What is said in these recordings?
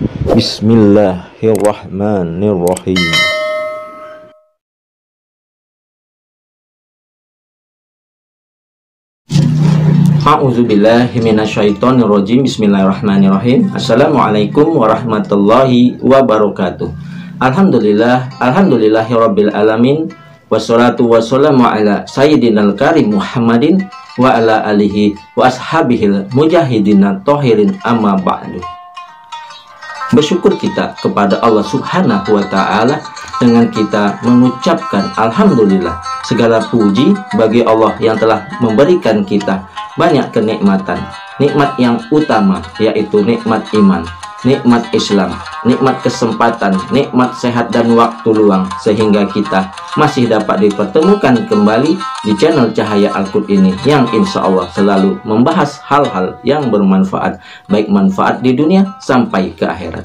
Bismillahirrahmanirrahim. A'udzubillahi minasyaitonirrajim. Bismillahirrahmanirrahim. Assalamualaikum warahmatullahi wabarakatuh. Alhamdulillahirabbil alamin. Wassalatu wassalamu ala sayyidinal karim Muhammadin wa ala alihi wa ashabihil mujahidin tohirin amma ba'du. Bersyukur kita kepada Allah Subhanahu wa ta'ala dengan kita mengucapkan alhamdulillah. Segala puji bagi Allah yang telah memberikan kita banyak kenikmatan. Nikmat yang utama yaitu nikmat iman, nikmat Islam, nikmat kesempatan, nikmat sehat dan waktu luang, sehingga kita masih dapat dipertemukan kembali di channel Cahaya Al-Qud ini, yang insya Allah selalu membahas hal-hal yang bermanfaat, baik manfaat di dunia sampai ke akhirat.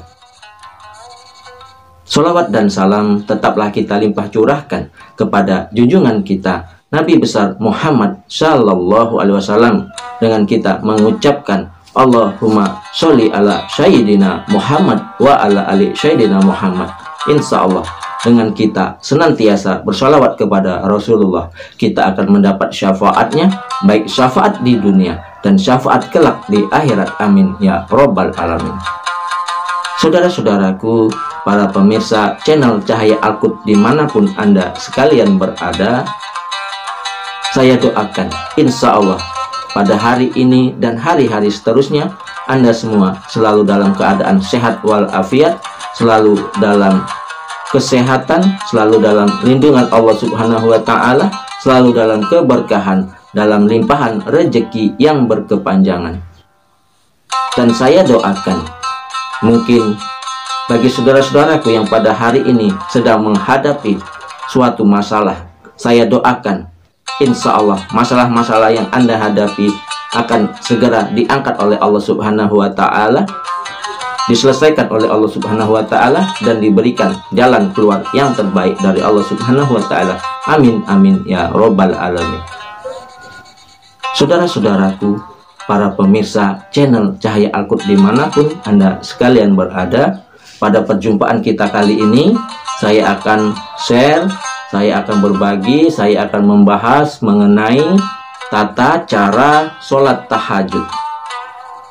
Salawat dan salam tetaplah kita limpah curahkan kepada junjungan kita Nabi besar Muhammad Sallallahu Alaihi Wasallam, dengan kita mengucapkan Allahumma sholli ala Sayyidina Muhammad wa ala ali Sayyidina Muhammad. Insya Allah dengan kita senantiasa bersalawat kepada Rasulullah, kita akan mendapat syafaatnya, baik syafaat di dunia dan syafaat kelak di akhirat. Amin ya robbal alamin. Saudara-saudaraku, para pemirsa channel Cahaya Al-Qud dimanapun Anda sekalian berada, saya doakan insya Allah pada hari ini dan hari-hari seterusnya Anda semua selalu dalam keadaan sehat walafiat, selalu dalam kesehatan, selalu dalam lindungan Allah Subhanahu wa ta'ala, selalu dalam keberkahan, dalam limpahan rezeki yang berkepanjangan. Dan saya doakan, mungkin bagi saudara-saudaraku yang pada hari ini sedang menghadapi suatu masalah, saya doakan insya Allah masalah-masalah yang Anda hadapi akan segera diangkat oleh Allah Subhanahu wa ta'ala, diselesaikan oleh Allah Subhanahu wa ta'ala, dan diberikan jalan keluar yang terbaik dari Allah Subhanahu wa ta'ala. Amin amin ya robbal alamin. Saudara-saudaraku, para pemirsa channel Cahaya Al-Qud dimanapun Anda sekalian berada, pada perjumpaan kita kali ini saya akan share, saya akan berbagi, saya akan membahas mengenai tata cara sholat tahajud,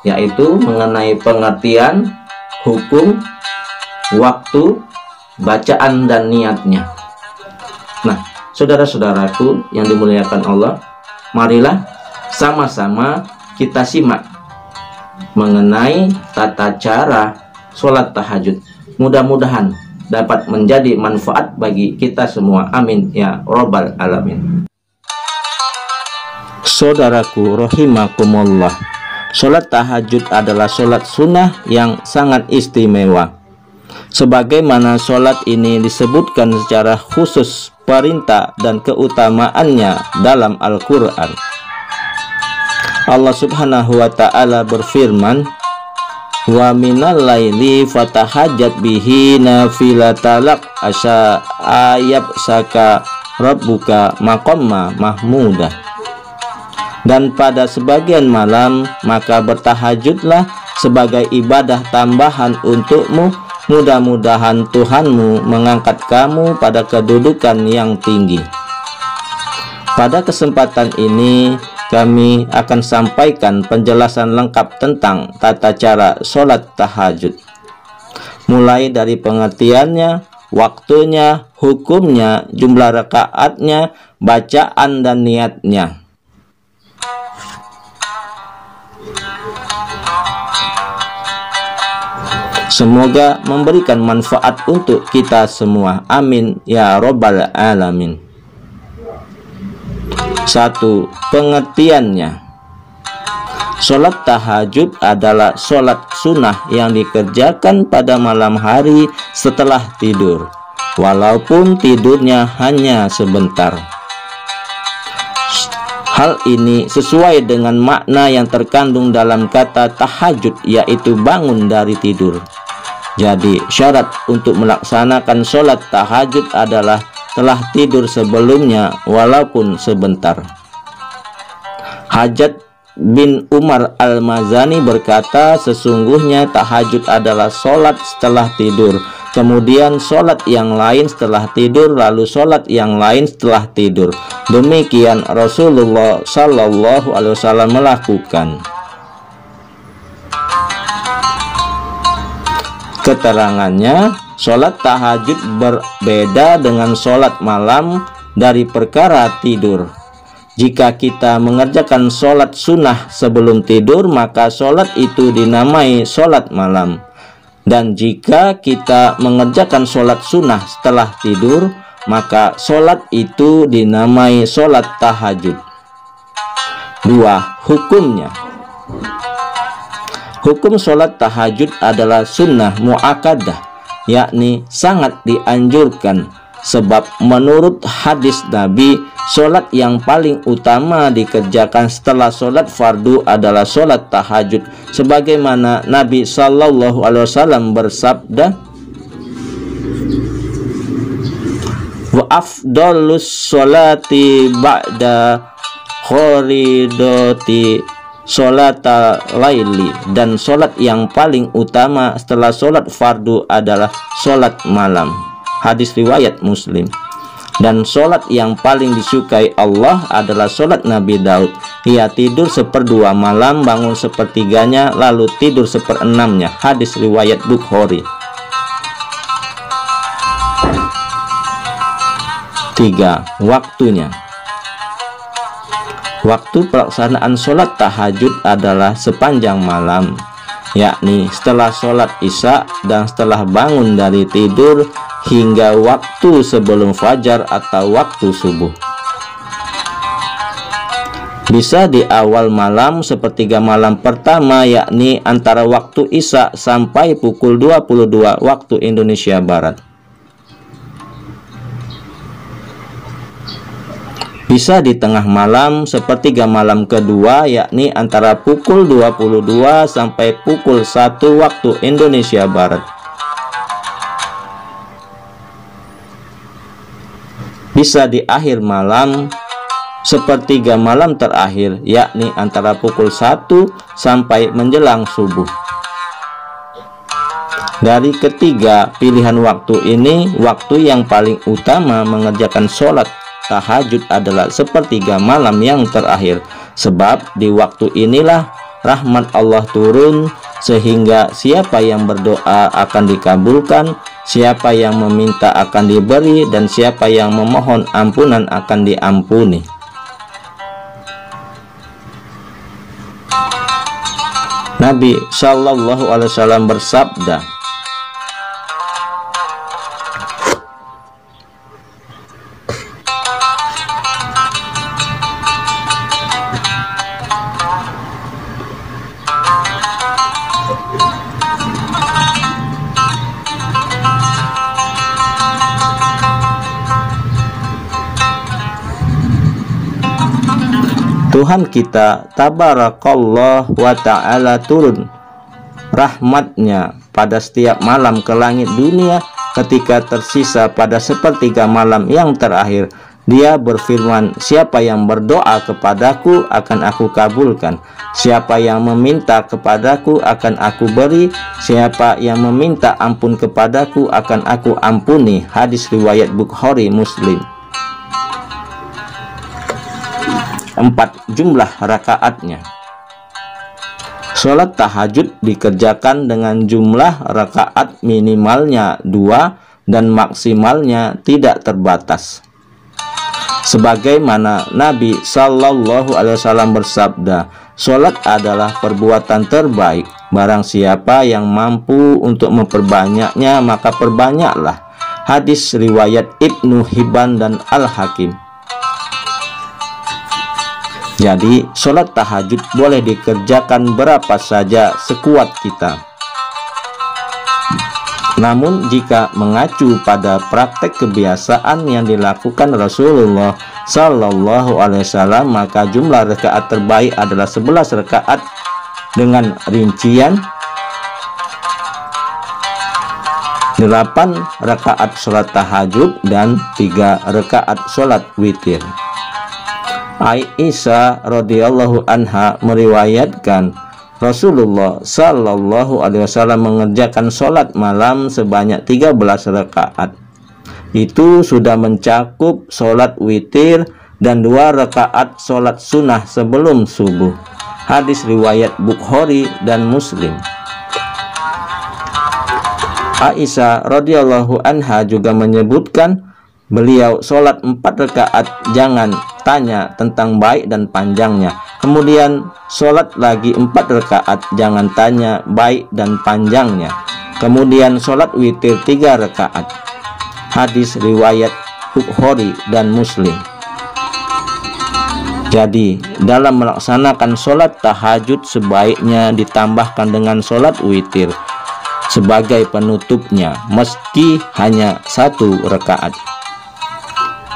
yaitu mengenai pengertian, hukum, waktu, bacaan, dan niatnya. Nah, saudara-saudaraku yang dimuliakan Allah, marilah sama-sama kita simak mengenai tata cara sholat tahajud. Mudah-mudahan dapat menjadi manfaat bagi kita semua. Amin ya robbal alamin. Saudaraku rahimakumullah, sholat tahajud adalah sholat sunnah yang sangat istimewa. Sebagaimana sholat ini disebutkan secara khusus perintah dan keutamaannya dalam Al-Quran. Allah Subhanahu wa ta'ala berfirman, wa minal laili fatahajjat bihi nafilatalak asa ayab saka rabbuka maqamma mahmudah. Dan pada sebagian malam maka bertahajudlah sebagai ibadah tambahan untukmu, mudah-mudahan Tuhanmu mengangkat kamu pada kedudukan yang tinggi. Pada kesempatan ini kami akan sampaikan penjelasan lengkap tentang tata cara sholat tahajud, mulai dari pengertiannya, waktunya, hukumnya, jumlah rakaatnya, bacaan, dan niatnya. Semoga memberikan manfaat untuk kita semua. Amin ya robbal alamin. 1. Pengertiannya. Sholat tahajud adalah sholat sunnah yang dikerjakan pada malam hari setelah tidur, walaupun tidurnya hanya sebentar. Hal ini sesuai dengan makna yang terkandung dalam kata tahajud, yaitu bangun dari tidur. Jadi syarat untuk melaksanakan sholat tahajud adalah telah tidur sebelumnya walaupun sebentar. Hajat bin Umar Al-Mazani berkata, sesungguhnya tahajud adalah sholat setelah tidur, kemudian sholat yang lain setelah tidur, lalu sholat yang lain setelah tidur. Demikian Rasulullah Shallallahu Alaihi Wasallam melakukan. Keterangannya, sholat tahajud berbeda dengan sholat malam dari perkara tidur. Jika kita mengerjakan sholat sunnah sebelum tidur, maka sholat itu dinamai sholat malam. Dan jika kita mengerjakan sholat sunnah setelah tidur, maka sholat itu dinamai sholat tahajud. 2. Hukumnya. Hukum sholat tahajud adalah sunnah mu'akkadah, yakni sangat dianjurkan. Sebab menurut hadis Nabi, sholat yang paling utama dikerjakan setelah sholat fardu adalah sholat tahajud. Sebagaimana Nabi Shallallahu Alaihi Wasallam bersabda, wa afdalus sholati ba'da khoridoti sholata laili, dan sholat yang paling utama setelah sholat fardu adalah sholat malam. Hadis riwayat Muslim. Dan sholat yang paling disukai Allah adalah sholat Nabi Daud. Ia tidur 1/2 malam, bangun 1/3-nya, lalu tidur 1/6-nya. Hadis riwayat Bukhari. 3. Waktunya. Waktu pelaksanaan sholat tahajud adalah sepanjang malam, yakni setelah sholat isya dan setelah bangun dari tidur hingga waktu sebelum fajar atau waktu subuh. Bisa di awal malam 1/3 malam pertama, yakni antara waktu isya sampai pukul 22 waktu Indonesia Barat. Bisa di tengah malam 1/3 malam kedua, yakni antara pukul 22 sampai pukul 1 waktu Indonesia Barat. Bisa di akhir malam 1/3 malam terakhir, yakni antara pukul 1 sampai menjelang subuh. Dari ketiga pilihan waktu ini, waktu yang paling utama mengerjakan sholat tahajud adalah 1/3 malam yang terakhir. Sebab di waktu inilah rahmat Allah turun, sehingga siapa yang berdoa akan dikabulkan, siapa yang meminta akan diberi, dan siapa yang memohon ampunan akan diampuni. Nabi Shallallahu Alaihi Wasallam bersabda, Tuhan kita tabarakallah wa ta'ala turun rahmatnya pada setiap malam ke langit dunia. Ketika tersisa pada 1/3 malam yang terakhir, Dia berfirman, siapa yang berdoa kepadaku akan aku kabulkan, siapa yang meminta kepadaku akan aku beri, siapa yang meminta ampun kepadaku akan aku ampuni. Hadis riwayat Bukhari Muslim. 4. Jumlah rakaatnya. Sholat tahajud dikerjakan dengan jumlah rakaat minimalnya 2 dan maksimalnya tidak terbatas. Sebagaimana Nabi Shallallahu Alaihi Wasallam bersabda, sholat adalah perbuatan terbaik. Barang siapa yang mampu untuk memperbanyaknya, maka perbanyaklah. Hadis riwayat Ibnu Hibban dan Al-Hakim. Jadi sholat tahajud boleh dikerjakan berapa saja sekuat kita. Namun jika mengacu pada praktek kebiasaan yang dilakukan Rasulullah Sallallahu Alaihi Wasallam, maka jumlah rakaat terbaik adalah 11 rakaat dengan rincian 8 rakaat sholat tahajud dan 3 rakaat sholat witir. Aisyah radhiyallahu anha meriwayatkan Rasulullah sallallahu alaihi wasallam mengerjakan sholat malam sebanyak 13 rakaat. Itu sudah mencakup sholat witir dan 2 rakaat sholat sunnah sebelum subuh. Hadis riwayat Bukhari dan Muslim. Aisyah radhiyallahu anha juga menyebutkan beliau sholat 4 rakaat, jangan tanya tentang baik dan panjangnya. Kemudian sholat lagi 4 rakaat, jangan tanya baik dan panjangnya. Kemudian sholat witir 3 rakaat. Hadis riwayat Bukhari dan Muslim. Jadi dalam melaksanakan sholat tahajud sebaiknya ditambahkan dengan sholat witir sebagai penutupnya, meski hanya 1 rakaat.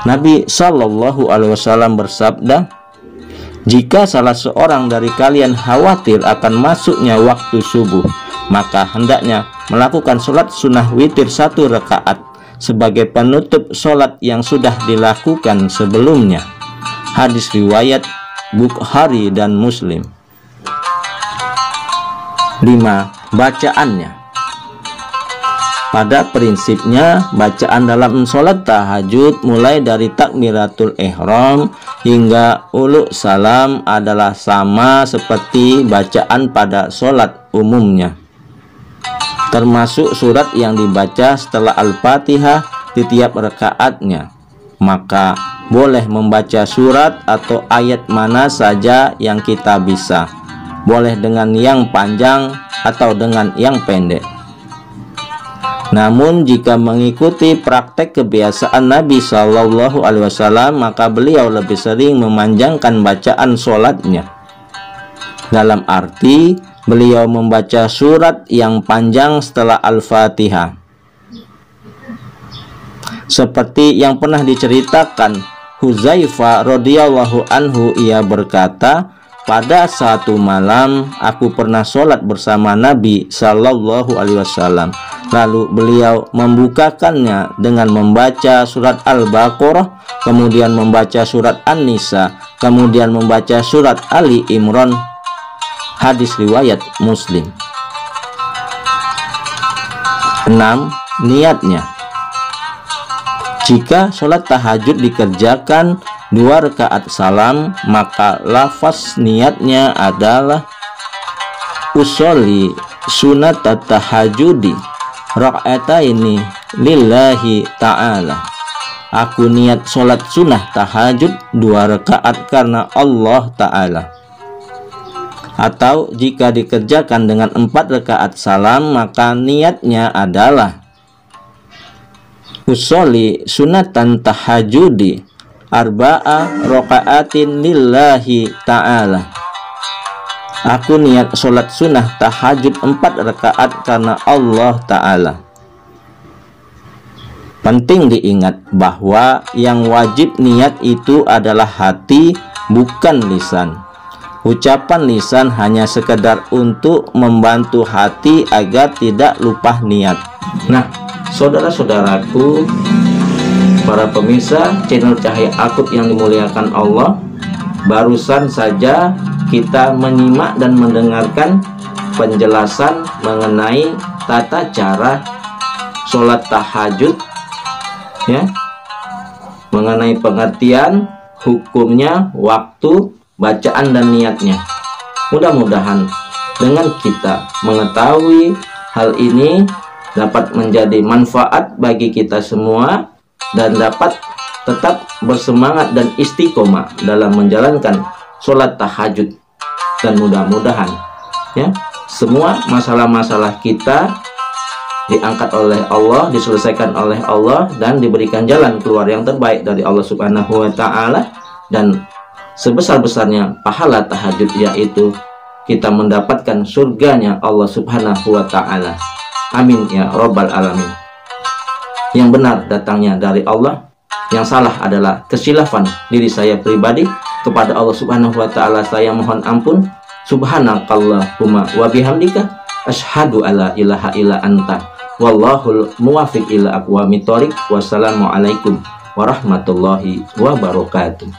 Nabi Shallallahu Alaihi Wasallam bersabda, jika salah seorang dari kalian khawatir akan masuknya waktu subuh, maka hendaknya melakukan sholat sunnah witir 1 rakaat sebagai penutup sholat yang sudah dilakukan sebelumnya. Hadis riwayat Bukhari dan Muslim. 5. Bacaannya. Pada prinsipnya, bacaan dalam sholat tahajud mulai dari takbiratul ihram hingga ulu salam adalah sama seperti bacaan pada sholat umumnya, termasuk surat yang dibaca setelah Al-Fatihah di tiap rakaatnya. Maka boleh membaca surat atau ayat mana saja yang kita bisa, boleh dengan yang panjang atau dengan yang pendek. Namun jika mengikuti praktek kebiasaan Nabi Shallallahu Alaihi Wasallam, maka beliau lebih sering memanjangkan bacaan sholatnya. Dalam arti beliau membaca surat yang panjang setelah Al-Fatihah, seperti yang pernah diceritakan Hudzaifah radhiyallahu anhu. Ia berkata, pada satu malam aku pernah sholat bersama Nabi Shallallahu Alaihi Wasallam. Lalu beliau membukakannya dengan membaca surat Al-Baqarah, kemudian membaca surat An-Nisa, kemudian membaca surat Ali Imran. Hadis riwayat Muslim. 6. Niatnya. Jika sholat tahajud dikerjakan 2 rakaat salam, maka lafaz niatnya adalah usolli sunat tahajudi raka'ataini lillahi ta'ala. Aku niat sholat sunnah tahajud 2 rakaat karena Allah Ta'ala. Atau jika dikerjakan dengan 4 rakaat salam, maka niatnya adalah usolli sunatan tahajudi arba'a raka'atin lillahi ta'ala. Aku niat sholat sunnah tahajud 4 rakaat karena Allah Ta'ala. Penting diingat bahwa yang wajib niat itu adalah hati, bukan lisan. Ucapan lisan hanya sekedar untuk membantu hati agar tidak lupa niat. Nah, saudara-saudaraku, para pemirsa channel Cahaya Al-Quds yang dimuliakan Allah, barusan saja kita menyimak dan mendengarkan penjelasan mengenai tata cara sholat tahajud, ya, mengenai pengertian, hukumnya, waktu, bacaan dan niatnya. Mudah-mudahan dengan kita mengetahui hal ini dapat menjadi manfaat bagi kita semua dan dapat tetap bersemangat dan istiqomah dalam menjalankan sholat tahajud. Dan mudah-mudahan ya semua masalah-masalah kita diangkat oleh Allah, diselesaikan oleh Allah, dan diberikan jalan keluar yang terbaik dari Allah Subhanahu wa Ta'ala, dan sebesar-besarnya pahala tahajud, yaitu kita mendapatkan surganya Allah Subhanahu wa Ta'ala. Amin ya Rabbal Alamin. Yang benar datangnya dari Allah, yang salah adalah kesilafan diri saya pribadi. Kepada Allah Subhanahu wa Ta'ala saya mohon ampun. Subhanakallahumma wa bihamdika asyhadu alla ilaha illa anta wallahul muwaffiq ila aqwamit thoriq. Wassalamualaikum warahmatullahi wabarakatuh.